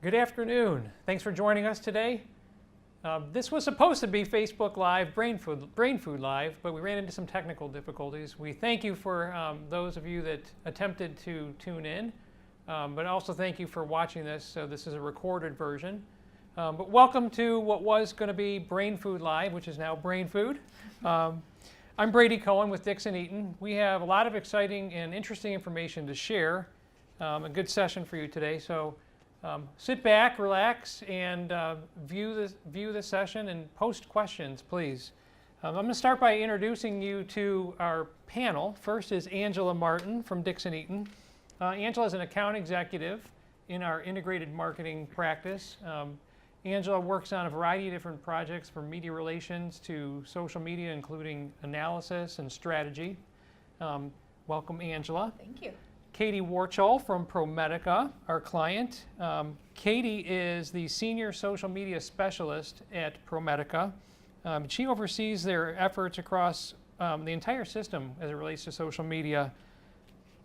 Good afternoon. Thanks for joining us today. This was supposed to be Facebook Live, Brainfood Live, but we ran into some technical difficulties. We thank you for those of you that attempted to tune in, but also thank you for watching this. So this is a recorded version. But welcome to what was going to be Brainfood Live, which is now Brainfood. I'm Brady Cohen with Dixon Eaton. We have a lot of exciting and interesting information to share. A good session for you today. So sit back, relax, and view the session and post questions, please. I'm going to start by introducing you to our panel. First is Angela Martin from Dixon Eaton. Angela is an account executive in our integrated marketing practice. Angela works on a variety of different projects from media relations to social media, including analysis and strategy. Welcome, Angela. Thank you. Katie Warchol from ProMedica, our client. Katie is the senior social media specialist at ProMedica. She oversees their efforts across the entire system as it relates to social media.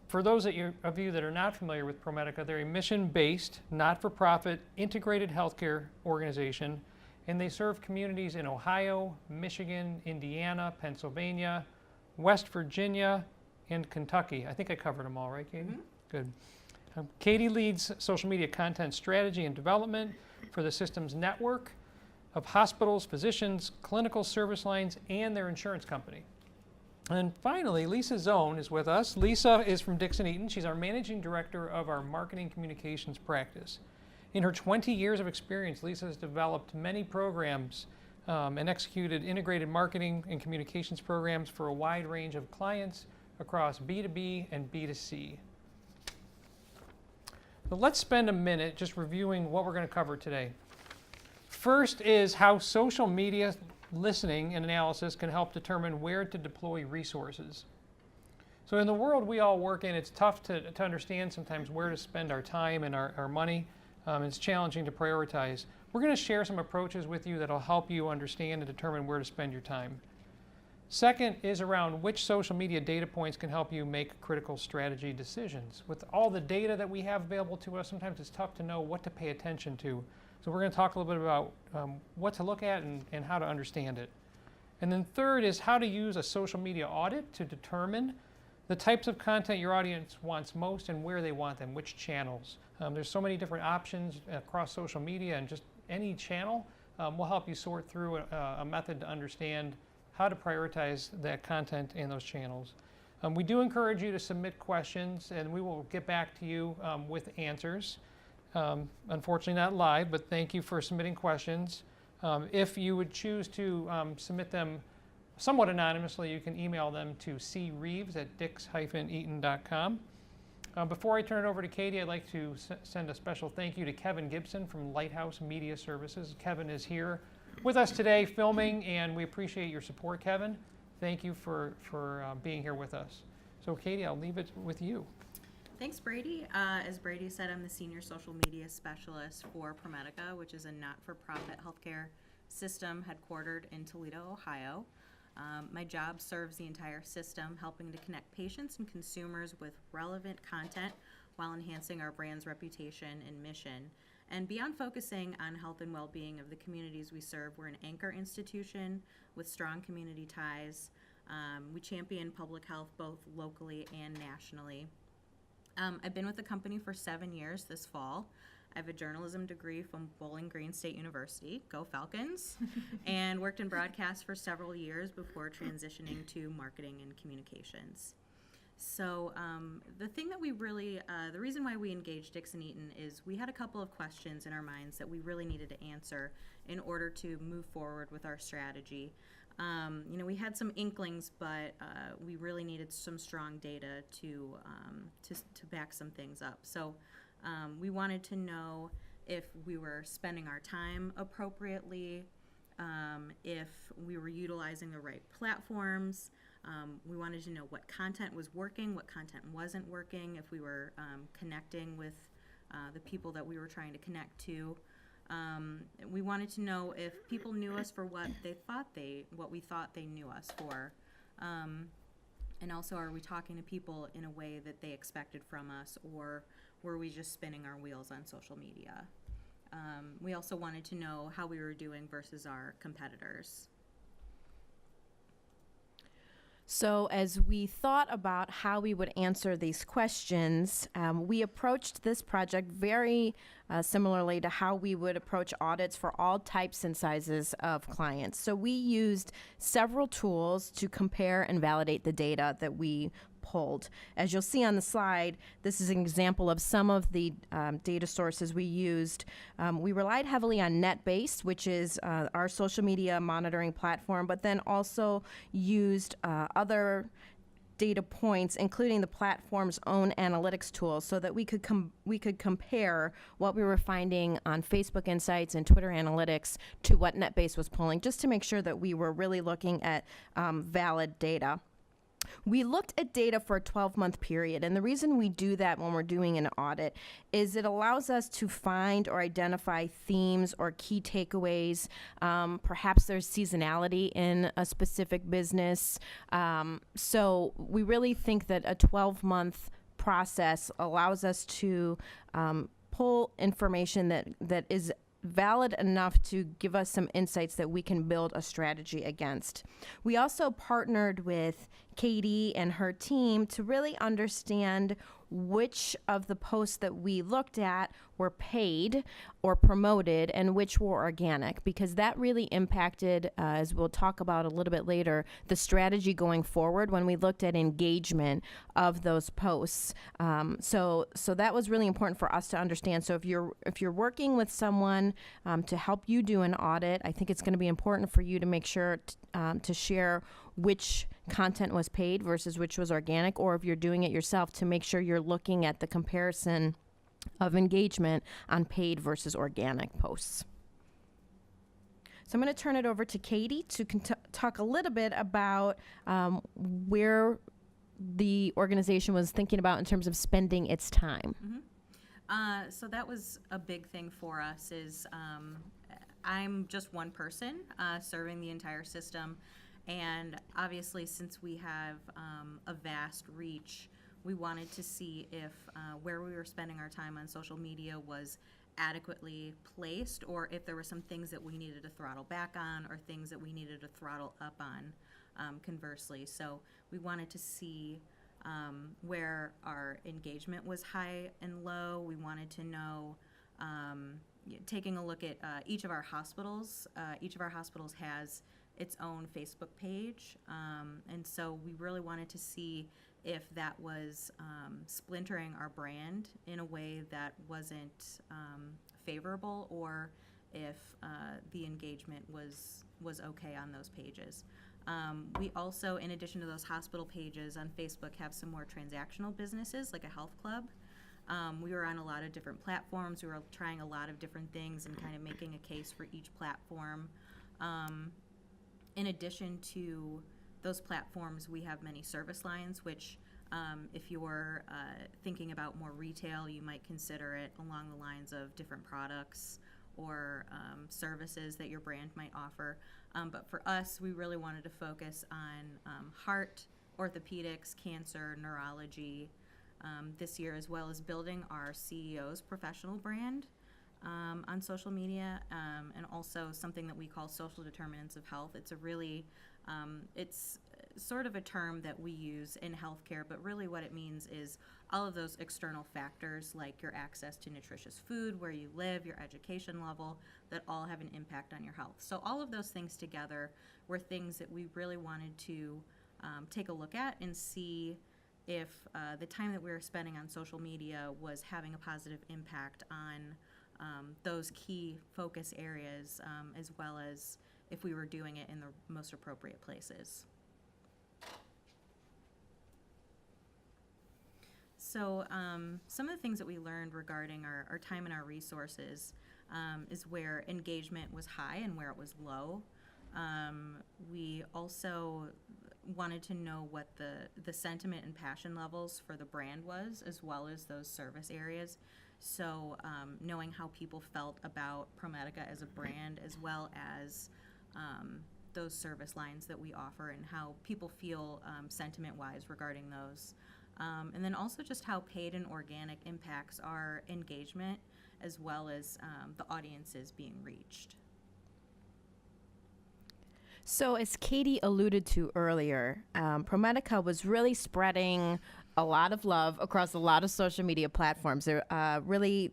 For those of you that are not familiar with ProMedica, they're a mission-based, not-for-profit, integrated healthcare organization, and they serve communities in Ohio, Michigan, Indiana, Pennsylvania, West Virginia, and Kentucky. I think I covered them all, right, Katie? Mm-hmm. Good. Katie leads social media content strategy and development for the system's network of hospitals, physicians, clinical service lines, and their insurance company. And finally, Lisa Zone is with us. Lisa is from Dixon Eaton. She's our managing director of our marketing communications practice. In her 20 years of experience, Lisa has developed many programs and executed integrated marketing and communications programs for a wide range of clients across B2B and B2C. So let's spend a minute just reviewing what we're going to cover today. First is how social media listening and analysis can help determine where to deploy resources. So in the world we all work in, it's tough to understand sometimes where to spend our time and our money. It's challenging to prioritize. We're going to share some approaches with you that will help you understand and determine where to spend your time. Second is around which social media data points can help you make critical strategy decisions. With all the data that we have available to us, sometimes it's tough to know what to pay attention to. So we're going to talk a little bit about what to look at and how to understand it. And then third is how to use a social media audit to determine the types of content your audience wants most and where they want them, which channels. There's so many different options across social media, and just any channel will help you sort through a method to understand how to prioritize that content in those channels. We do encourage you to submit questions, and we will get back to you with answers. Unfortunately not live, but thank you for submitting questions. If you would choose to submit them somewhat anonymously, you can email them to creeves@dix-eaton.com. Before I turn it over to Katie, I'd like to send a special thank you to Kevin Gibson from Lighthouse Media Services. Kevin is here with us today filming, and we appreciate your support, Kevin. Thank you for being here with us. So Katie, I'll leave it with you. Thanks, Brady. As Brady said, I'm the senior social media specialist for ProMedica, which is a not-for-profit healthcare system headquartered in Toledo, Ohio. My job serves the entire system, helping to connect patients and consumers with relevant content while enhancing our brand's reputation and mission. And beyond focusing on health and well-being of the communities we serve, we're an anchor institution with strong community ties. We champion public health both locally and nationally. I've been with the company for 7 years this fall. I have a journalism degree from Bowling Green State University, go Falcons, and worked in broadcast for several years before transitioning to marketing and communications. So the reason why we engaged Dixon Eaton is we had a couple of questions in our minds that we really needed to answer in order to move forward with our strategy. We had some inklings, but we really needed some strong data to back some things up. So we wanted to know if we were spending our time appropriately, if we were utilizing the right platforms. We wanted to know what content was working, what content wasn't working, if we were connecting with the people that we were trying to connect to. We wanted to know if people knew us for what we thought they knew us for. And also, are we talking to people in a way that they expected from us, or were we just spinning our wheels on social media? We also wanted to know how we were doing versus our competitors. So as we thought about how we would answer these questions, we approached this project very similarly to how we would approach audits for all types and sizes of clients. So we used several tools to compare and validate the data that we pulled. As you'll see on the slide, this is an example of some of the data sources we used. We relied heavily on NetBase, which is our social media monitoring platform, but then also used other data points, including the platform's own analytics tools, so that we could compare what we were finding on Facebook Insights and Twitter Analytics to what NetBase was pulling, just to make sure that we were really looking at valid data. We looked at data for a 12-month period, and the reason we do that when we're doing an audit is it allows us to find or identify themes or key takeaways. Perhaps there's seasonality in a specific business. So we really think that a 12-month process allows us to pull information that is valid enough to give us some insights that we can build a strategy against. We also partnered with Katie and her team to really understand which of the posts that we looked at were paid or promoted and which were organic, because that really impacted, as we'll talk about a little bit later, the strategy going forward when we looked at engagement of those posts. So that was really important for us to understand. So if you're working with someone to help you do an audit, I think it's going to be important for you to make sure to share which content was paid versus which was organic, or if you're doing it yourself, to make sure you're looking at the comparison of engagement on paid versus organic posts. So I'm going to turn it over to Katie to talk a little bit about where the organization was thinking about in terms of spending its time. Mm-hmm. So that was a big thing for us. I'm just one person serving the entire system. And obviously, since we have a vast reach, we wanted to see if where we were spending our time on social media was adequately placed, or if there were some things that we needed to throttle back on or things that we needed to throttle up on, conversely. So we wanted to see where our engagement was high and low. We wanted to know, taking a look at each of our hospitals has its own Facebook page, and so we really wanted to see if that was splintering our brand in a way that wasn't favorable, or if the engagement was okay on those pages. We also, in addition to those hospital pages on Facebook, have some more transactional businesses like a health club. We were on a lot of different platforms. We were trying a lot of different things and kind of making a case for each platform. In addition to those platforms, we have many service lines, which if you're thinking about more retail, you might consider it along the lines of different products or services that your brand might offer. But for us, we really wanted to focus on heart, orthopedics, cancer, neurology this year, as well as building our CEO's professional brand on social media, and also something that we call social determinants of health. It's a really, it's sort of a term that we use in healthcare, but really what it means is all of those external factors, like your access to nutritious food, where you live, your education level, that all have an impact on your health. So all of those things together were things that we really wanted to take a look at and see if the time that we were spending on social media was having a positive impact on those key focus areas, as well as if we were doing it in the most appropriate places. So some of the things that we learned regarding our time and our resources is where engagement was high and where it was low. We also wanted to know what the sentiment and passion levels for the brand was, as well as those service areas. So knowing how people felt about ProMedica as a brand, as well as those service lines that we offer and how people feel sentiment-wise regarding those. And then also just how paid and organic impacts our engagement, as well as the audiences being reached. So, as Katie alluded to earlier, ProMedica was really spreading a lot of love across a lot of social media platforms. They're really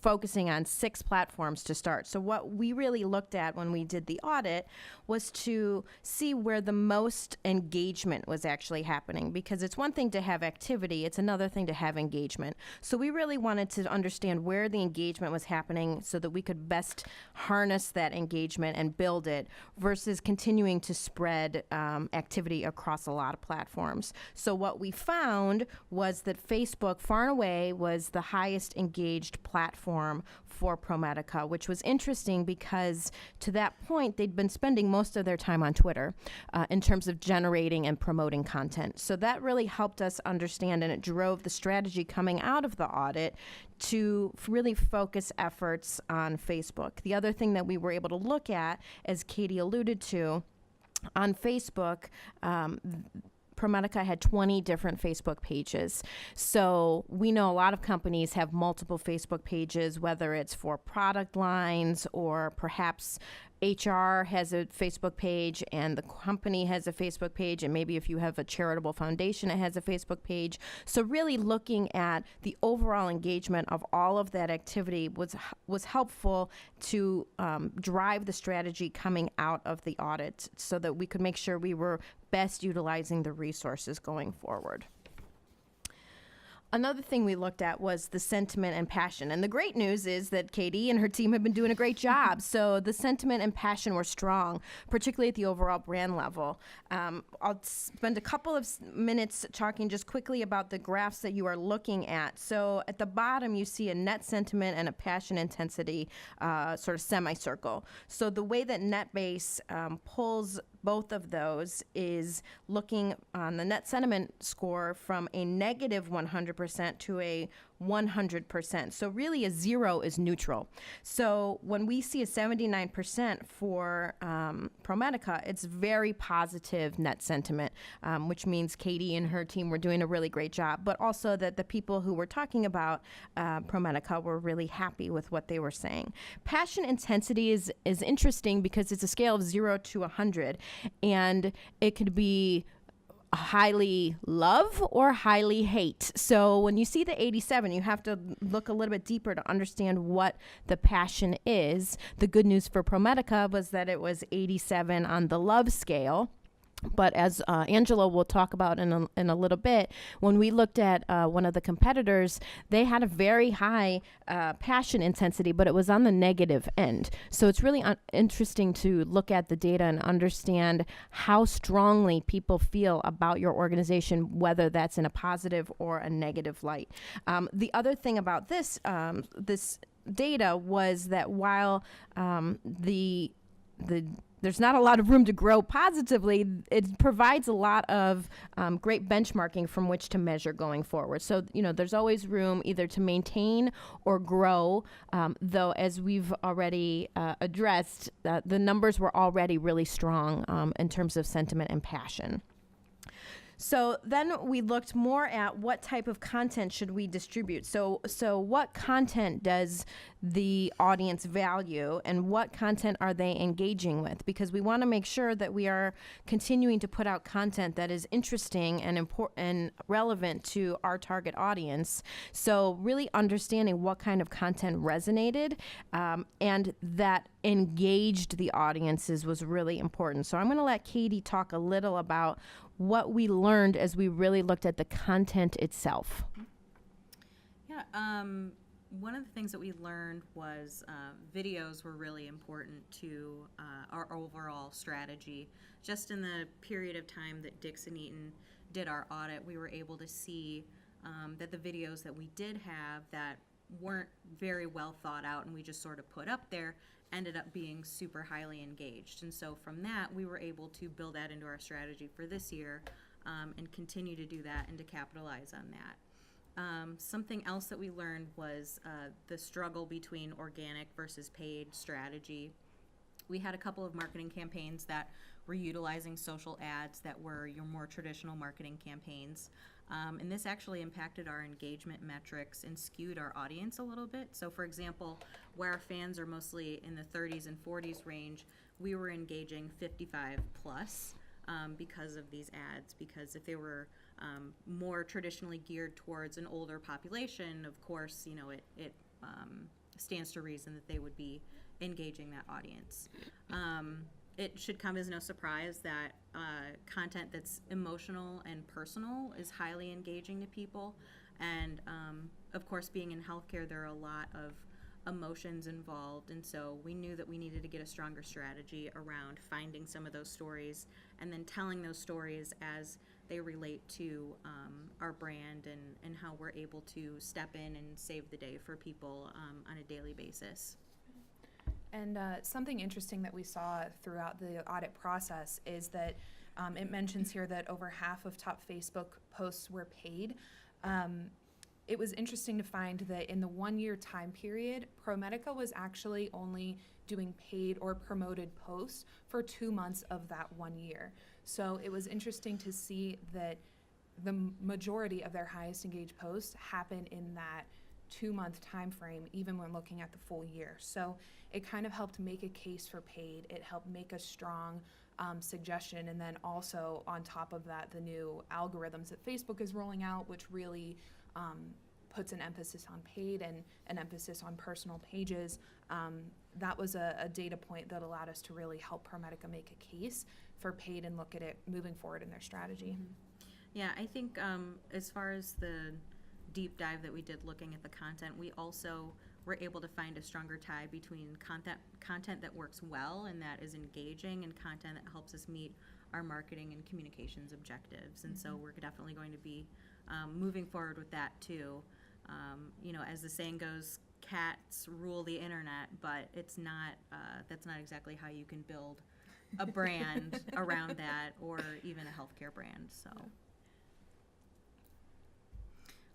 focusing on 6 platforms to start. So what we really looked at when we did the audit was to see where the most engagement was actually happening, because it's one thing to have activity, it's another thing to have engagement. So we really wanted to understand where the engagement was happening so that we could best harness that engagement and build it versus continuing to spread activity across a lot of platforms. So what we found was that Facebook far and away was the highest engaged platform for ProMedica, which was interesting because to that point they'd been spending most of their time on Twitter in terms of generating and promoting content. So that really helped us understand, and it drove the strategy coming out of the audit to really focus efforts on Facebook. The other thing that we were able to look at, as Katie alluded to, on Facebook, ProMedica had 20 different Facebook pages. So we know a lot of companies have multiple Facebook pages, whether it's for product lines or perhaps HR has a Facebook page and the company has a Facebook page, and maybe if you have a charitable foundation, it has a Facebook page. So really looking at the overall engagement of all of that activity was helpful to drive the strategy coming out of the audit so that we could make sure we were best utilizing the resources going forward. Another thing we looked at was the sentiment and passion. And the great news is that Katie and her team have been doing a great job. So the sentiment and passion were strong, particularly at the overall brand level. I'll spend a couple of minutes talking just quickly about the graphs that you are looking at. So at the bottom, you see a net sentiment and a passion intensity sort of semicircle. So the way that NetBase pulls both of those is looking on the net sentiment score from a negative 100% to a 100%. So really a 0 is neutral. So when we see a 79% for ProMedica, it's very positive net sentiment, which means Katie and her team were doing a really great job, but also that the people who were talking about ProMedica were really happy with what they were saying. Passion intensity is interesting because it's a scale of 0 to 100, and it could be highly love or highly hate. So when you see the 87, you have to look a little bit deeper to understand what the passion is. The good news for ProMedica was that it was 87 on the love scale. But as Angela will talk about in a little bit, when we looked at one of the competitors, they had a very high passion intensity, but it was on the negative end. So it's really interesting to look at the data and understand how strongly people feel about your organization, whether that's in a positive or a negative light. The other thing about this data was that while there's not a lot of room to grow positively, it provides a lot of great benchmarking from which to measure going forward. So, there's always room either to maintain or grow, though as we've already addressed, the numbers were already really strong in terms of sentiment and passion. So then we looked more at what type of content should we distribute. So what content does the audience value and what content are they engaging with? Because we want to make sure that we are continuing to put out content that is interesting and important and relevant to our target audience. So really understanding what kind of content resonated and that engaged the audiences was really important. So I'm going to let Katie talk a little about what we learned as we really looked at the content itself. Yeah, one of the things that we learned was videos were really important to our overall strategy. Just in the period of time that Dixon Eaton did our audit, we were able to see that the videos that we did have that weren't very well thought out and we just sort of put up there ended up being super highly engaged. And so from that, we were able to build that into our strategy for this year and continue to do that and to capitalize on that. Something else that we learned was the struggle between organic versus paid strategy. We had a couple of marketing campaigns that were utilizing social ads that were your more traditional marketing campaigns. And this actually impacted our engagement metrics and skewed our audience a little bit. So for example, where our fans are mostly in the 30s and 40s range, we were engaging 55 plus because of these ads. Because if they were more traditionally geared towards an older population, of course, you know, it stands to reason that they would be engaging that audience. It should come as no surprise that content that's emotional and personal is highly engaging to people. And of course, being in healthcare, there are a lot of emotions involved. And so we knew that we needed to get a stronger strategy around finding some of those stories and then telling those stories as they relate to our brand and how we're able to step in and save the day for people on a daily basis. And something interesting that we saw throughout the audit process is that it mentions here that over half of top Facebook posts were paid. It was interesting to find that in the 1 year time period, ProMedica was actually only doing paid or promoted posts for 2 months of that 1 year. So it was interesting to see that the majority of their highest engaged posts happen in that 2-month time frame, even when looking at the full year. So it kind of helped make a case for paid. It helped make a strong suggestion. And then also on top of that, the new algorithms that Facebook is rolling out, which really puts an emphasis on paid and an emphasis on personal pages. That was a data point that allowed us to really help ProMedica make a case for paid and look at it moving forward in their strategy. Mm-hmm. Yeah, I think as far as the deep dive that we did looking at the content, we also were able to find a stronger tie between content that works well and that is engaging and content that helps us meet our marketing and communications objectives. And so we're definitely going to be moving forward with that too. You know, as the saying goes, cats rule the internet, but it's not, that's not exactly how you can build a brand around that, or even a healthcare brand, so.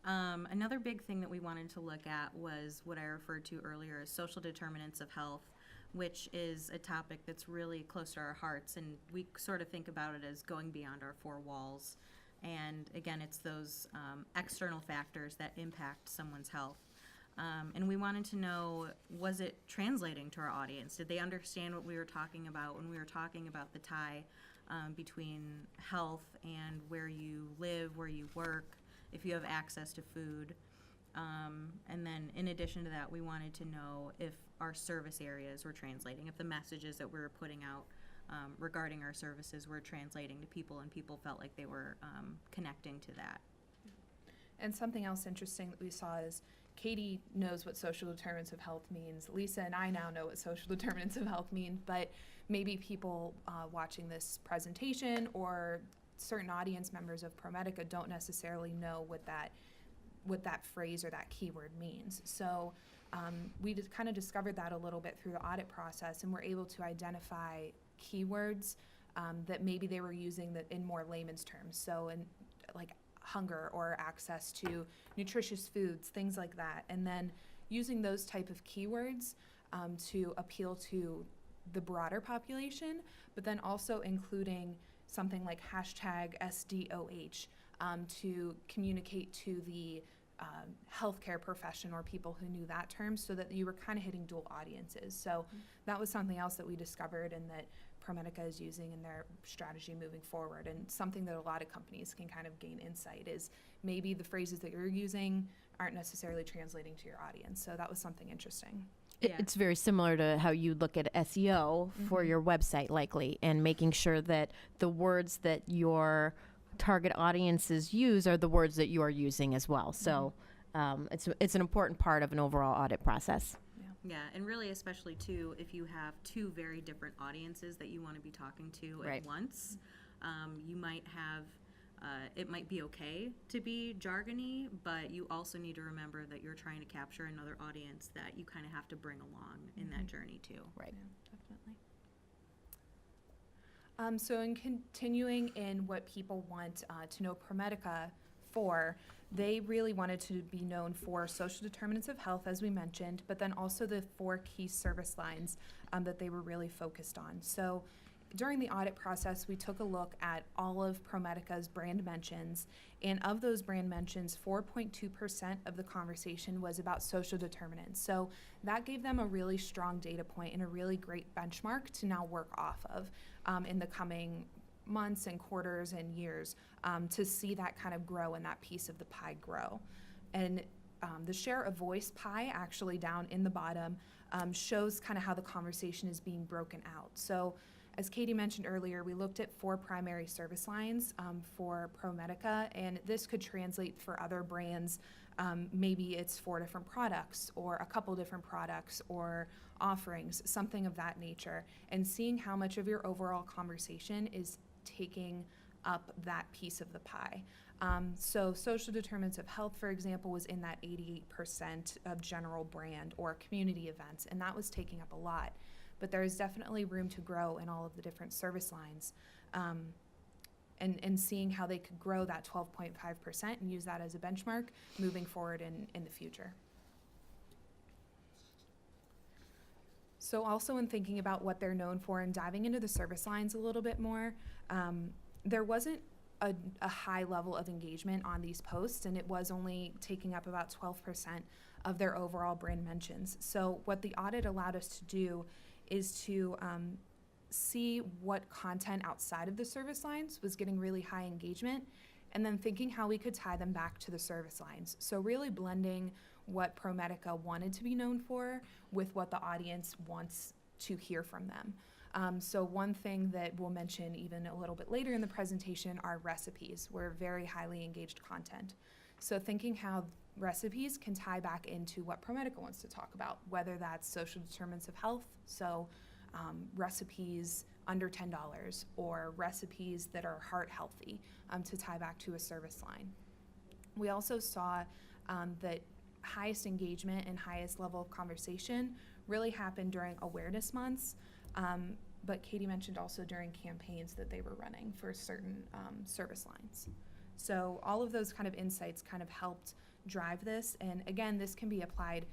Another big thing that we wanted to look at was what I referred to earlier as social determinants of health, which is a topic that's really close to our hearts, and we sort of think about it as going beyond our four walls. And again, it's those external factors that impact someone's health. And we wanted to know, was it translating to our audience? Did they understand what we were talking about when we were talking about the tie between health and where you live, where you work, if you have access to food? And then in addition to that, we wanted to know if our service areas were translating, if the messages that we were putting out regarding our services were translating to people and people felt like they were connecting to that. And something else interesting that we saw is Katie knows what social determinants of health means. Lisa and I now know what social determinants of health mean, but maybe people watching this presentation or certain audience members of ProMedica don't necessarily know what that phrase or that keyword means. So we just kind of discovered that a little bit through the audit process, and we're able to identify keywords that maybe they were using that in more layman's terms. So in like hunger or access to nutritious foods, things like that. And then using those type of keywords to appeal to the broader population, but then also including something like hashtag SDOH to communicate to the healthcare profession or people who knew that term, so that you were kind of hitting dual audiences. So that was something else that we discovered and that ProMedica is using in their strategy moving forward, and something that a lot of companies can kind of gain insight is maybe the phrases that you're using aren't necessarily translating to your audience. So that was something interesting. Yeah. It's very similar to how you look at SEO for your website, likely, and making sure that the words that your target audiences use are the words that you are using as well. So it's an important part of an overall audit process. Yeah, and really especially too, if you have two very different audiences that you want to be talking to Right. at once, you might have, it might be okay to be jargony, but you also need to remember that you're trying to capture another audience that you kind of have to bring along in that journey too. Right. Definitely. So in continuing in what people want to know ProMedica for, they really wanted to be known for social determinants of health, as we mentioned, but then also the 4 key service lines that they were really focused on. So during the audit process, we took a look at all of ProMedica's brand mentions, and of those brand mentions, 4.2% of the conversation was about social determinants. So that gave them a really strong data point and a really great benchmark to now work off of in the coming months and quarters and years, to see that kind of grow and that piece of the pie grow. And the share of voice pie, actually down in the bottom, shows kind of how the conversation is being broken out. So as Katie mentioned earlier, we looked at 4 primary service lines for ProMedica, and this could translate for other brands. Maybe it's 4 different products or a couple different products or offerings, something of that nature, and seeing how much of your overall conversation is taking up that piece of the pie. So social determinants of health, for example, was in that 88% of general brand or community events, and that was taking up a lot. But there is definitely room to grow in all of the different service lines, and seeing how they could grow that 12.5% and use that as a benchmark moving forward in the future. So also in thinking about what they're known for and diving into the service lines a little bit more, there wasn't a high level of engagement on these posts, and it was only taking up about 12% of their overall brand mentions. So what the audit allowed us to do is to see what content outside of the service lines was getting really high engagement, and then thinking how we could tie them back to the service lines. So really blending what ProMedica wanted to be known for with what the audience wants to hear from them. So one thing that we'll mention even a little bit later in the presentation are recipes. We're very highly engaged content. So thinking how recipes can tie back into what ProMedica wants to talk about, whether that's social determinants of health, so recipes under $10, or recipes that are heart healthy, to tie back to a service line. We also saw that highest engagement and highest level of conversation really happened during awareness months, but Katie mentioned also during campaigns that they were running for certain service lines. So all of those kind of insights kind of helped drive this, and again, this can be applied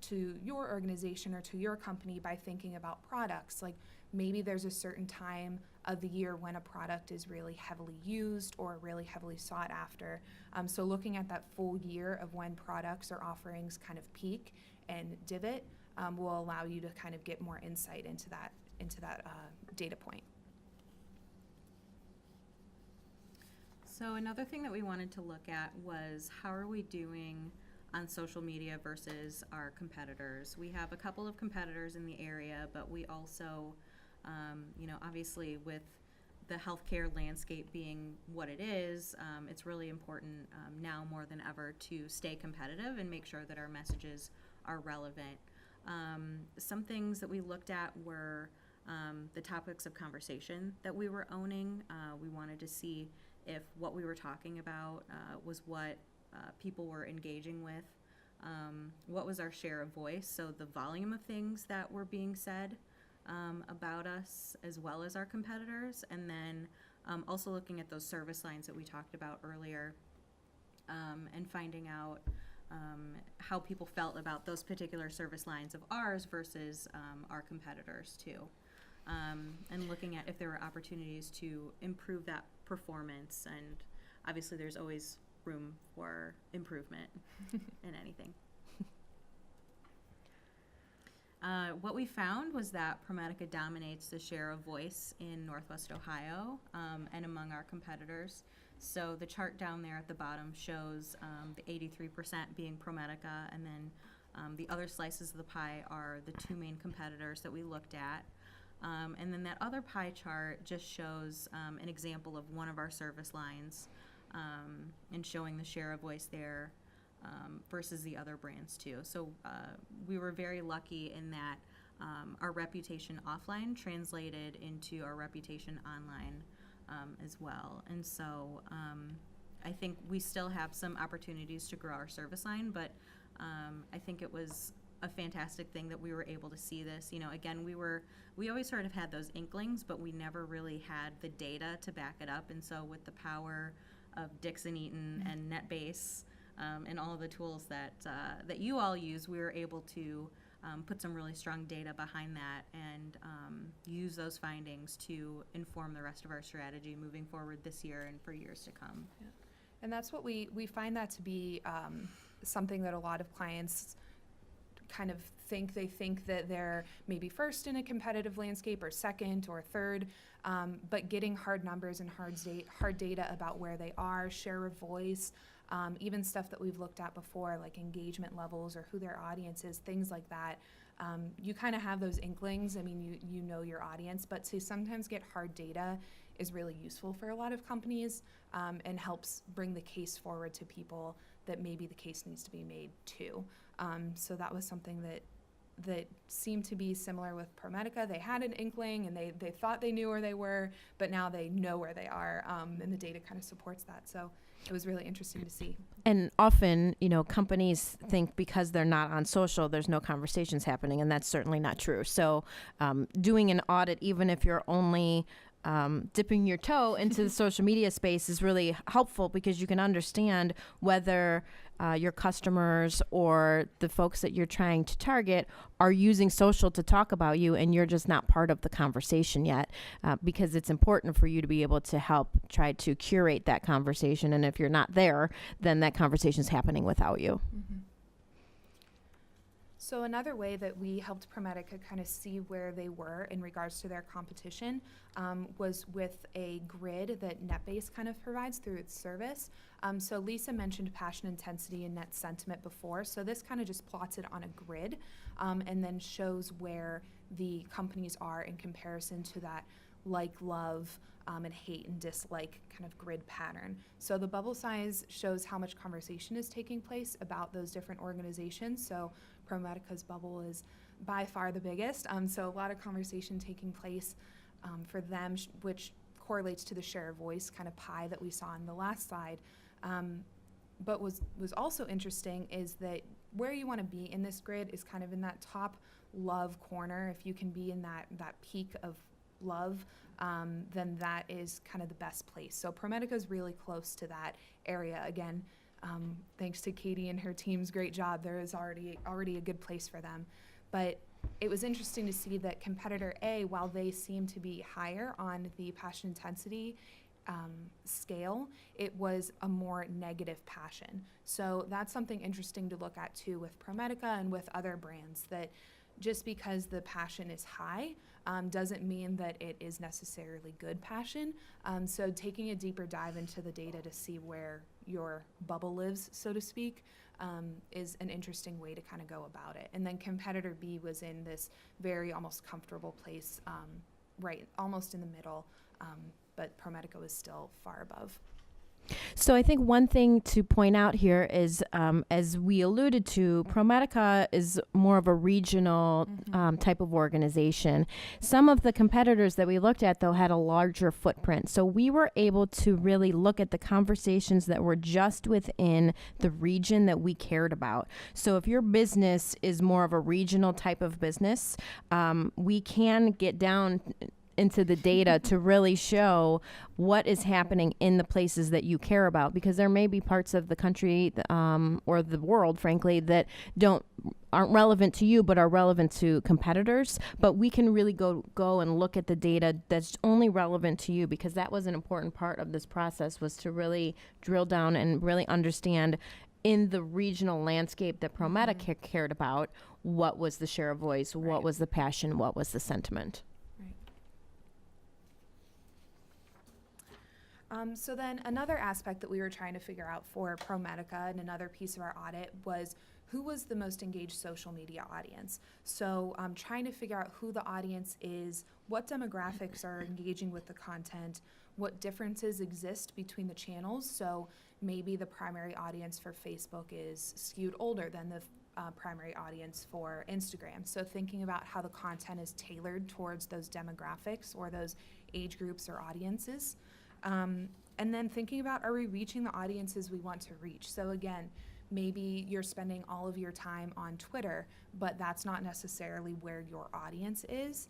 to your organization or to your company by thinking about products. Like maybe there's a certain time of the year when a product is really heavily used or really heavily sought after. So looking at that full year of when products or offerings kind of peak and divot will allow you to kind of get more insight into that data point. So another thing that we wanted to look at was how are we doing on social media versus our competitors. We have a couple of competitors in the area, but we also, obviously with the healthcare landscape being what it is, it's really important now more than ever to stay competitive and make sure that our messages are relevant. Some things that we looked at were the topics of conversation that we were owning. We wanted to see if what we were talking about was what people were engaging with. What was our share of voice? So the volume of things that were being said about us as well as our competitors, and then also looking at those service lines that we talked about earlier, and finding out how people felt about those particular service lines of ours versus our competitors too. And looking at if there were opportunities to improve that performance, and obviously there's always room for improvement in anything. What we found was that ProMedica dominates the share of voice in Northwest Ohio and among our competitors. So the chart down there at the bottom shows the 83% being ProMedica, and then the other slices of the pie are the 2 main competitors that we looked at. And then that other pie chart just shows an example of one of our service lines and showing the share of voice there versus the other brands too. So we were very lucky in that our reputation offline translated into our reputation online as well. And so I think we still have some opportunities to grow our service line, but I think it was a fantastic thing that we were able to see this. Again, we always sort of had those inklings, but we never really had the data to back it up. And so with the power of Dixon Eaton and NetBase and all of the tools that you all use, we were able to put some really strong data behind that and use those findings to inform the rest of our strategy moving forward this year and for years to come. And that's what we find that to be something that a lot of clients kind of think. They think that they're maybe first in a competitive landscape or second or third, but getting hard numbers and hard data about where they are, share of voice, even stuff that we've looked at before, like engagement levels or who their audience is, things like that. You kind of have those inklings. I mean, you know your audience, but to sometimes get hard data is really useful for a lot of companies, and helps bring the case forward to people that maybe the case needs to be made to. So that was something that seemed to be similar with ProMedica. They had an inkling and they thought they knew where they were, but now they know where they are, and the data kind of supports that. So it was really interesting to see. And often, companies think because they're not on social, there's no conversations happening, and that's certainly not true. So doing an audit, even if you're only dipping your toe into the social media space, is really helpful because you can understand whether your customers or the folks that you're trying to target are using social to talk about you, and you're just not part of the conversation yet, because it's important for you to be able to help try to curate that conversation. And if you're not there, then that conversation is happening without you. Mm-hmm. So another way that we helped ProMedica kind of see where they were in regards to their competition was with a grid that NetBase kind of provides through its service. So Lisa mentioned passion, intensity, and net sentiment before. So this kind of just plots it on a grid, and then shows where the companies are in comparison to that like, love, and hate and dislike kind of grid pattern. So the bubble size shows how much conversation is taking place about those different organizations. So ProMedica's bubble is by far the biggest. So a lot of conversation taking place for them, which correlates to the share of voice kind of pie that we saw on the last slide. But was also interesting is that where you want to be in this grid is kind of in that top love corner. If you can be in that peak of love, then that is kind of the best place. So ProMedica is really close to that area. Again, thanks to Katie and her team's great job, there is already a good place for them. But it was interesting to see that competitor A, while they seem to be higher on the passion intensity scale, it was a more negative passion. So that's something interesting to look at too with ProMedica and with other brands, that just because the passion is high doesn't mean that it is necessarily good passion. So taking a deeper dive into the data to see where your bubble lives, so to speak, is an interesting way to kind of go about it. And then competitor B was in this very almost comfortable place, right, almost in the middle, but ProMedica was still far above. So I think one thing to point out here is, as we alluded to, ProMedica is more of a regional type of organization. Some of the competitors that we looked at, though, had a larger footprint. So we were able to really look at the conversations that were just within the region that we cared about. So if your business is more of a regional type of business, we can get down into the data to really show what is happening in the places that you care about, because there may be parts of the country or the world, frankly, that aren't relevant to you but are relevant to competitors. But we can really go and look at the data that's only relevant to you, because that was an important part of this process, was to really drill down and really understand in the regional landscape that ProMedica cared about, what was the share of voice, what was the passion, what was the sentiment. So then another aspect that we were trying to figure out for ProMedica, and another piece of our audit, was who was the most engaged social media audience. So trying to figure out who the audience is, what demographics are engaging with the content, what differences exist between the channels. So maybe the primary audience for Facebook is skewed older than the primary audience for Instagram. So thinking about how the content is tailored towards those demographics or those age groups or audiences. And then thinking about, are we reaching the audiences we want to reach? So again, maybe you're spending all of your time on Twitter, but that's not necessarily where your audience is.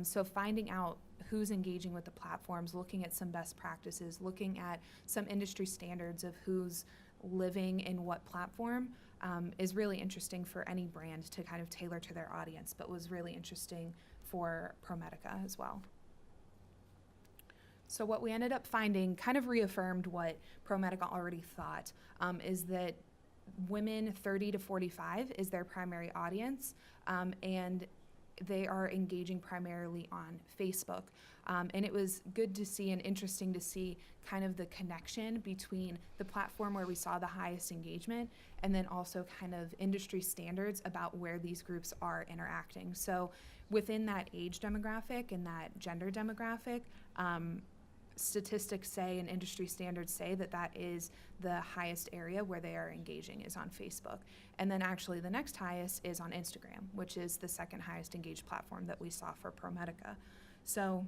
So finding out who's engaging with the platforms, looking at some best practices, looking at some industry standards of who's living in what platform, is really interesting for any brand to kind of tailor to their audience, but was really interesting for ProMedica as well. So what we ended up finding kind of reaffirmed what ProMedica already thought, is that women 30 to 45 is their primary audience, and they are engaging primarily on Facebook. And it was good to see and interesting to see kind of the connection between the platform where we saw the highest engagement and then also kind of industry standards about where these groups are interacting. So within that age demographic and that gender demographic, statistics say and industry standards say that that is the highest area where they are engaging is on Facebook. And then actually the next highest is on Instagram, which is the second highest engaged platform that we saw for ProMedica. So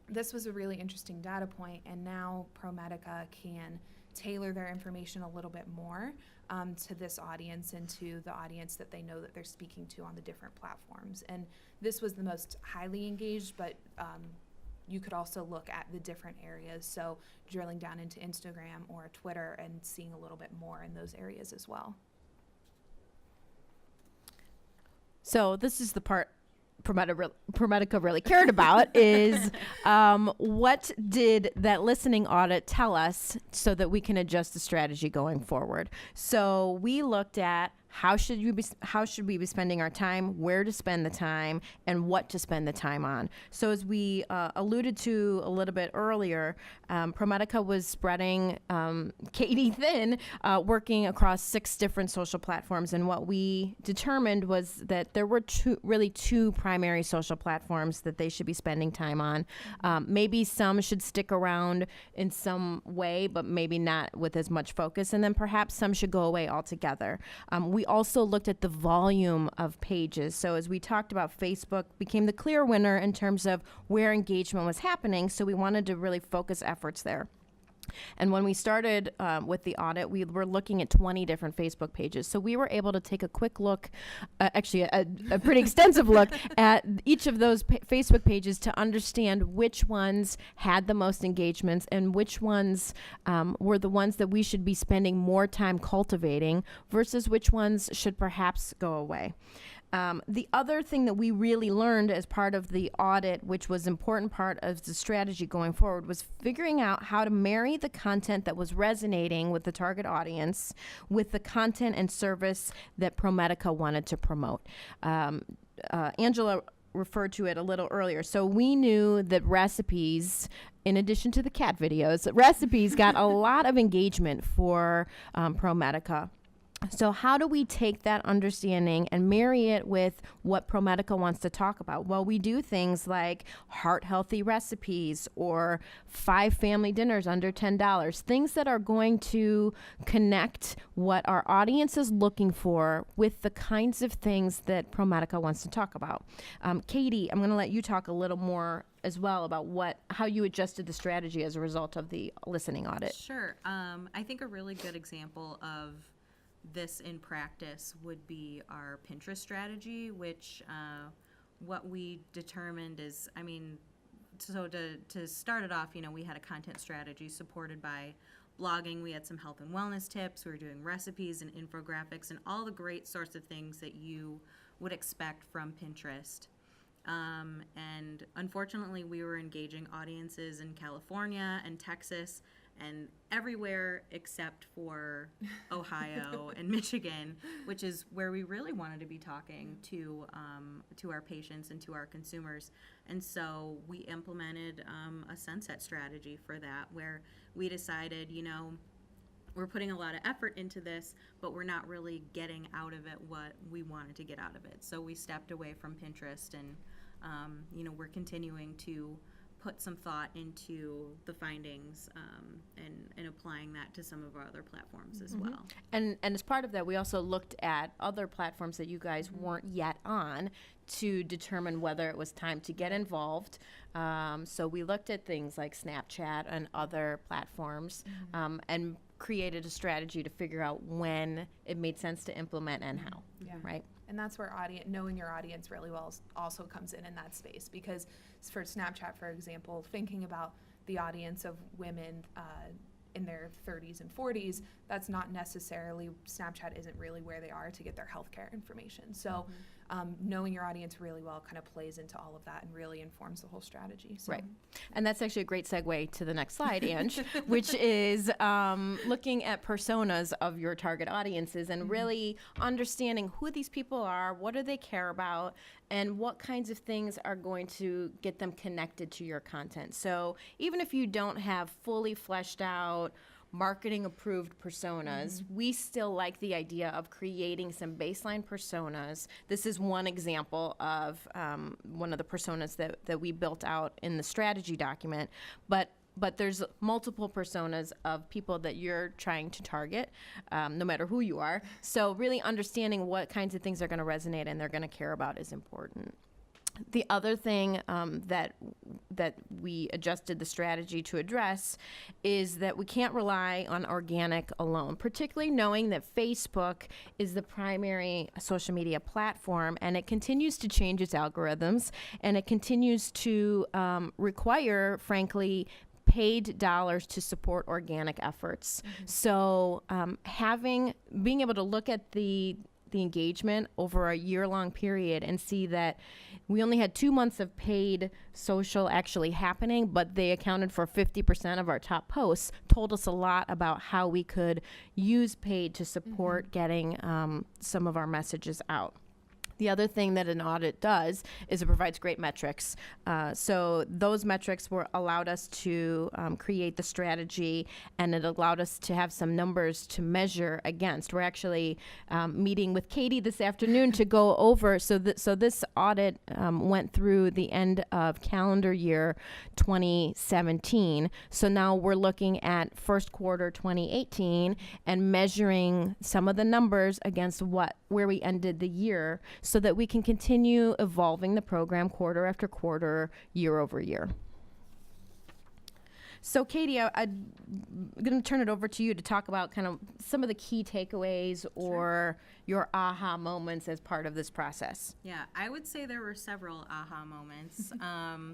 this was a really interesting data point, and now ProMedica can tailor their information a little bit more to this audience and to the audience that they know that they're speaking to on the different platforms. And this was the most highly engaged, but you could also look at the different areas, so drilling down into Instagram or Twitter and seeing a little bit more in those areas as well. So this is the part ProMedica really cared about is what did that listening audit tell us so that we can adjust the strategy going forward. So we looked at how should we be spending our time, where to spend the time, and what to spend the time on. So as we alluded to a little bit earlier, ProMedica was spreading Katie thin, working across 6 different social platforms. And what we determined was that there were two primary social platforms that they should be spending time on. Maybe some should stick around in some way, but maybe not with as much focus. And then perhaps some should go away altogether. We also looked at the volume of pages. So as we talked about, Facebook became the clear winner in terms of where engagement was happening. So we wanted to really focus efforts there. And when we started with the audit, we were looking at 20 different Facebook pages. So we were able to take a quick look, actually a pretty extensive look at each of those Facebook pages to understand which ones had the most engagements and which ones were the ones that we should be spending more time cultivating versus which ones should perhaps go away. The other thing that we really learned as part of the audit, which was an important part of the strategy going forward, was figuring out how to marry the content that was resonating with the target audience with the content and service that ProMedica wanted to promote. Angela referred to it a little earlier. So we knew that recipes, in addition to the cat videos, recipes got a lot of engagement for ProMedica. So how do we take that understanding and marry it with what ProMedica wants to talk about? Well, we do things like heart-healthy recipes or 5 family dinners under $10, things that are going to connect what our audience is looking for with the kinds of things that ProMedica wants to talk about. Katie, I'm going to let you talk a little more as well about how you adjusted the strategy as a result of the listening audit. Sure. I think a really good example of this in practice would be our Pinterest strategy, which what we determined is, so to start it off, we had a content strategy supported by blogging. We had some health and wellness tips. We were doing recipes and infographics and all the great sorts of things that you would expect from Pinterest. And unfortunately, we were engaging audiences in California and Texas and everywhere except for Ohio and Michigan, which is where we really wanted to be talking to our patients and to our consumers. And so we implemented a sunset strategy for that, where we decided, we're putting a lot of effort into this, but we're not really getting out of it what we wanted to get out of it. So we stepped away from Pinterest, and we're continuing to put some thought into the findings and applying that to some of our other platforms as well. And as part of that, we also looked at other platforms that you guys weren't yet on to determine whether it was time to get involved. So we looked at things like Snapchat and other platforms and created a strategy to figure out when it made sense to implement and how, right? And that's where knowing your audience really well also comes in that space, because for Snapchat, for example, thinking about the audience of women in their 30s and 40s, that's not necessarily, Snapchat isn't really where they are to get their healthcare information. So knowing your audience really well kind of plays into all of that and really informs the whole strategy. So. Right. And that's actually a great segue to the next slide, Ange, which is looking at personas of your target audiences and really understanding who these people are, what do they care about, and what kinds of things are going to get them connected to your content. So even if you don't have fully fleshed out marketing approved personas, we still like the idea of creating some baseline personas. This is one example of one of the personas that we built out in the strategy document, but there's multiple personas of people that you're trying to target, no matter who you are. So really understanding what kinds of things are going to resonate and they're going to care about is important. The other thing that we adjusted the strategy to address is that we can't rely on organic alone, particularly knowing that Facebook is the primary social media platform and it continues to change its algorithms and it continues to require, frankly, paid dollars to support organic efforts. So being able to look at the engagement over a year-long period and see that we only had 2 months of paid social actually happening, but they accounted for 50% of our top posts, told us a lot about how we could use paid to support getting some of our messages out. The other thing that an audit does is it provides great metrics. So those metrics allowed us to create the strategy, and it allowed us to have some numbers to measure against. We're actually meeting with Katie this afternoon to go over. So this audit went through the end of calendar year 2017. So now we're looking at first quarter 2018 and measuring some of the numbers against where we ended the year, so that we can continue evolving the program quarter after quarter, year over year. So Katie, I'm going to turn it over to you to talk about kind of some of the key takeaways or your aha moments as part of this process. Yeah, I would say there were several aha moments.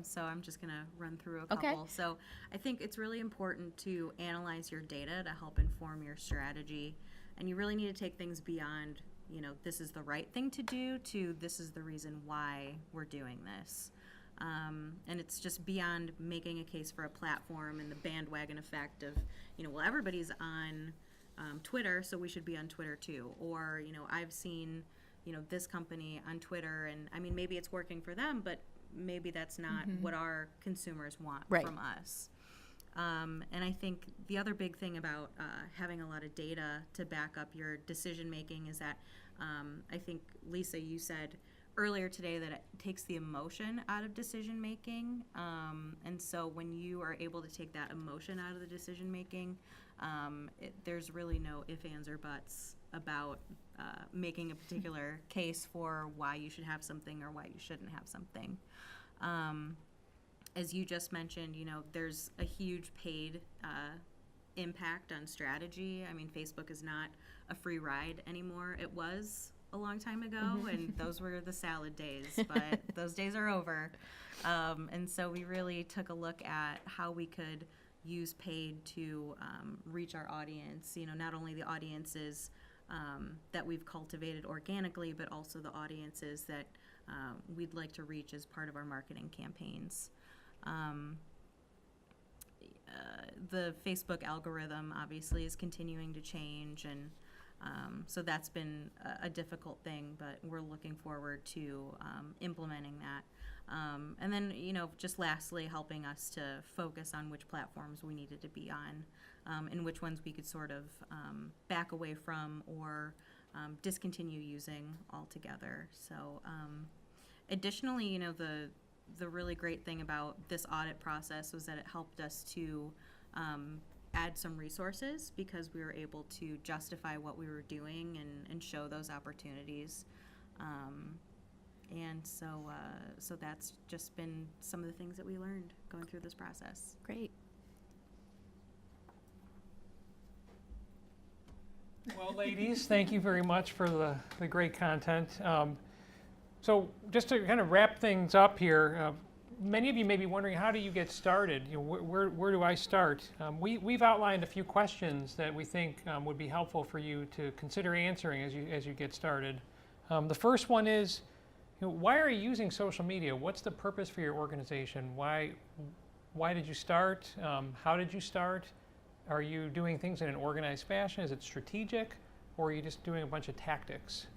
So I'm just going to run through a couple. Okay. So I think it's really important to analyze your data to help inform your strategy. And you really need to take things beyond, this is the right thing to do, to this is the reason why we're doing this. And it's just beyond making a case for a platform and the bandwagon effect of, well, everybody's on Twitter, so we should be on Twitter too. Or, I've seen, this company on Twitter, and I mean, maybe it's working for them, but maybe that's not what our consumers want from us. And I think the other big thing about having a lot of data to back up your decision making is that I think, Lisa, you said earlier today that it takes the emotion out of decision making. And so when you are able to take that emotion out of the decision making, there's really no ifs, ands, or buts about making a particular case for why you should have something or why you shouldn't have something. As you just mentioned, there's a huge paid impact on strategy. I mean, Facebook is not a free ride anymore. It was a long time ago, and those were the salad days, but those days are over. And so we really took a look at how we could use paid to reach our audience, not only the audiences that we've cultivated organically, but also the audiences that we'd like to reach as part of our marketing campaigns. The Facebook algorithm obviously is continuing to change, and so that's been a difficult thing, but we're looking forward to implementing that. And then, just lastly, helping us to focus on which platforms we needed to be on, and which ones we could sort of back away from or discontinue using altogether. So additionally, the really great thing about this audit process was that it helped us to add some resources, because we were able to justify what we were doing and show those opportunities. And so that's just been some of the things that we learned going through this process. Great. Well, ladies, thank you very much for the great content. So just to kind of wrap things up here, many of you may be wondering, how do you get started? You know, where do I start? We've outlined a few questions that we think would be helpful for you to consider answering as you get started. The first one is, you know, why are you using social media? What's the purpose for your organization? Why did you start? How did you start? Are you doing things in an organized fashion? Is it strategic, or are you just doing a bunch of tactics?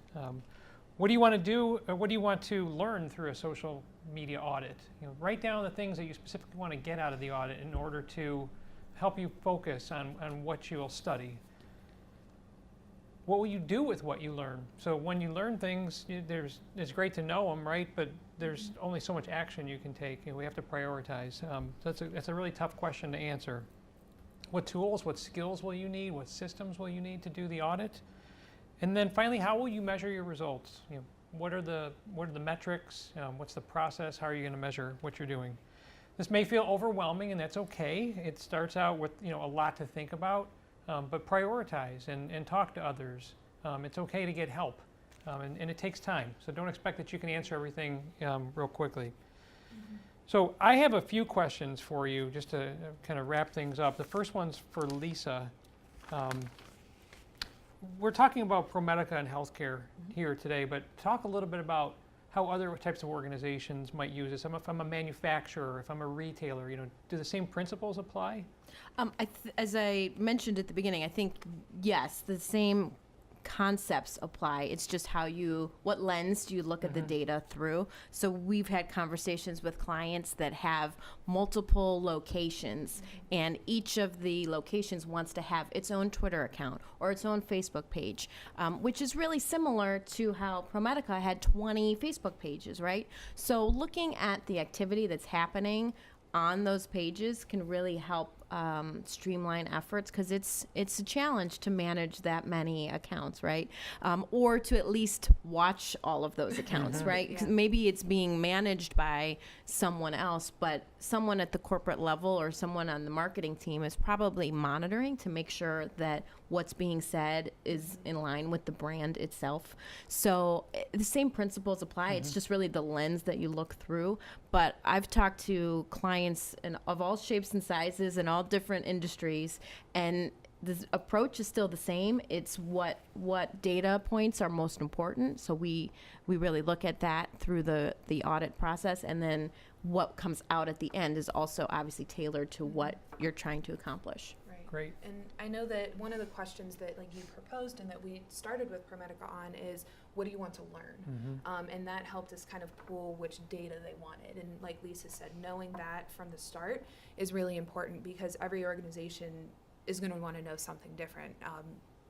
What do you want to do, or what do you want to learn through a social media audit? You know, write down the things that you specifically want to get out of the audit in order to help you focus on what you'll study. What will you do with what you learn? So when you learn things, it's great to know them, right? But there's only so much action you can take, and we have to prioritize. That's a really tough question to answer. What tools, what skills will you need? What systems will you need to do the audit? And then finally, how will you measure your results? You know, what are the metrics? What's the process? How are you going to measure what you're doing? This may feel overwhelming, and that's okay. It starts out with, you know, a lot to think about, but prioritize and talk to others. It's okay to get help, and it takes time. So don't expect that you can answer everything real quickly. So I have a few questions for you just to kind of wrap things up. The first one's for Lisa. We're talking about ProMedica and healthcare here today, but talk a little bit about how other types of organizations might use this. If I'm a manufacturer, if I'm a retailer, you know, do the same principles apply? As I mentioned at the beginning, I think, yes, the same concepts apply. It's just what lens do you look at the data through? So we've had conversations with clients that have multiple locations, and each of the locations wants to have its own Twitter account or its own Facebook page, which is really similar to how ProMedica had 20 Facebook pages, right? So looking at the activity that's happening on those pages can really help streamline efforts, because it's a challenge to manage that many accounts, right? Or to at least watch all of those accounts, right? 'Cause maybe it's being managed by someone else, but someone at the corporate level or someone on the marketing team is probably monitoring to make sure that what's being said is in line with the brand itself. So the same principles apply. It's just really the lens that you look through. But I've talked to clients of all shapes and sizes and all different industries, and the approach is still the same. It's what data points are most important. So we really look at that through the audit process, and then what comes out at the end is also obviously tailored to what you're trying to accomplish. Great. And I know that one of the questions that you proposed and that we started with ProMedica on is, what do you want to learn? And that helped us kind of pool which data they wanted. And like Lisa said, knowing that from the start is really important, because every organization is going to want to know something different.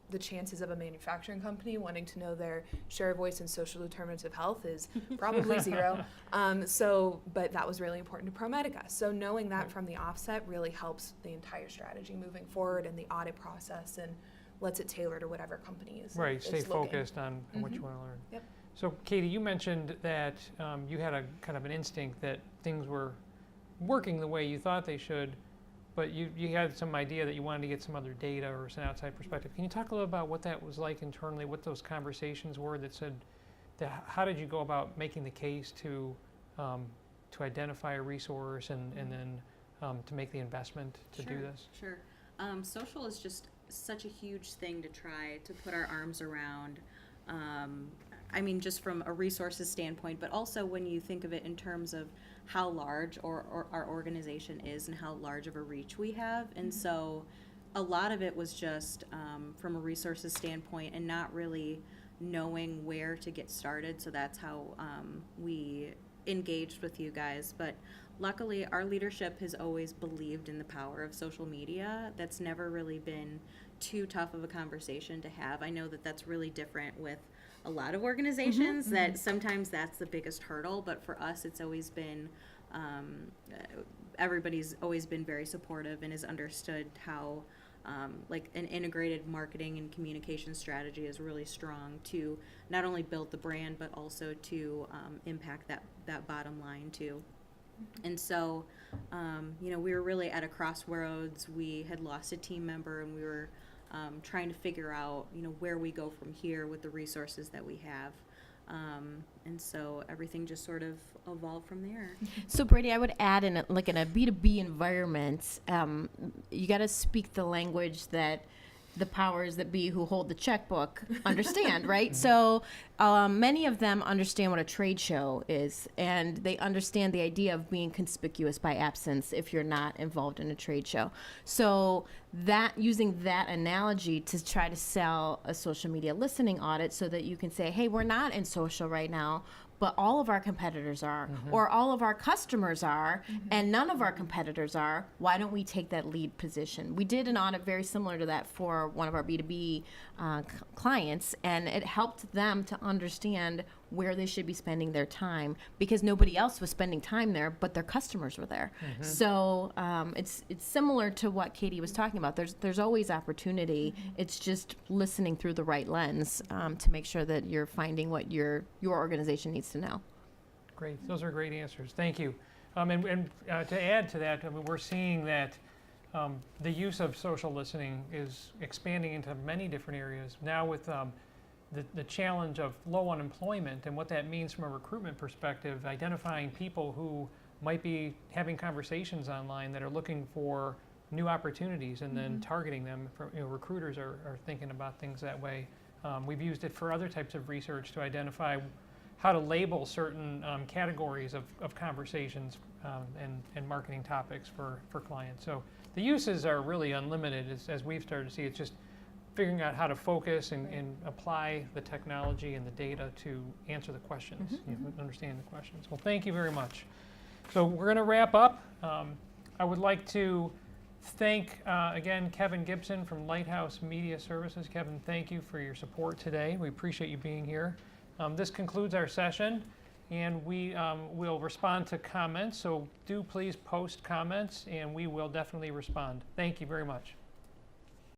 The chances of a manufacturing company wanting to know their share of voice and social determinants of health is probably zero. But that was really important to ProMedica. So knowing that from the offset really helps the entire strategy moving forward and the audit process, and lets it tailor to whatever company is Right, is stay looking. focused on what you want to learn. Yep. So Katie, you mentioned that you had a kind of an instinct that things were working the way you thought they should, but you had some idea that you wanted to get some other data or some outside perspective. Can you talk a little about what that was like internally, what those conversations were that said, how did you go about making the case to identify a resource and then to make the investment to do this? Sure. Social is just such a huge thing to try to put our arms around. I mean, just from a resources standpoint, but also when you think of it in terms of how large or our organization is and how large of a reach we have. And so a lot of it was just from a resources standpoint and not really knowing where to get started. So that's how we engaged with you guys. But luckily, our leadership has always believed in the power of social media. That's never really been too tough of a conversation to have. I know that that's really different with a lot of organizations, that sometimes that's the biggest hurdle, but for us it's always been everybody's always been very supportive and has understood how like an integrated marketing and communication strategy is really strong to not only build the brand but also to impact that bottom line too. And so you know, we were really at a crossroads. We had lost a team member, and we were trying to figure out, you know, where we go from here with the resources that we have. And so everything just sort of evolved from there. So Brady, I would add in a B2B environment, you got to speak the language that the powers that be who hold the checkbook understand, right? So many of them understand what a trade show is, and they understand the idea of being conspicuous by absence if you're not involved in a trade show. So that using that analogy to try to sell a social media listening audit so that you can say, hey, we're not in social right now, but all of our competitors are, or all of our customers are, and none of our competitors are. Why don't we take that lead position? We did an audit very similar to that for one of our B2B clients, and it helped them to understand where they should be spending their time because nobody else was spending time there, but their customers were there. So it's similar to what Katie was talking about. There's always opportunity. It's just listening through the right lens to make sure that you're finding what your organization needs to know. Great. Those are great answers. Thank you. And to add to that, I mean, we're seeing that the use of social listening is expanding into many different areas. Now with the challenge of low unemployment and what that means from a recruitment perspective, identifying people who might be having conversations online that are looking for new opportunities and then targeting them. Recruiters are thinking about things that way. We've used it for other types of research to identify how to label certain categories of conversations and marketing topics for clients. So the uses are really unlimited as we've started to see. It's just figuring out how to focus and apply the technology and the data to answer the questions, understand the questions. Well, thank you very much. So we're going to wrap up. I would like to thank, again, Kevin Gibson from Lighthouse Media Services. Kevin, thank you for your support today. We appreciate you being here. This concludes our session, and we will respond to comments. So do please post comments, and we will definitely respond. Thank you very much.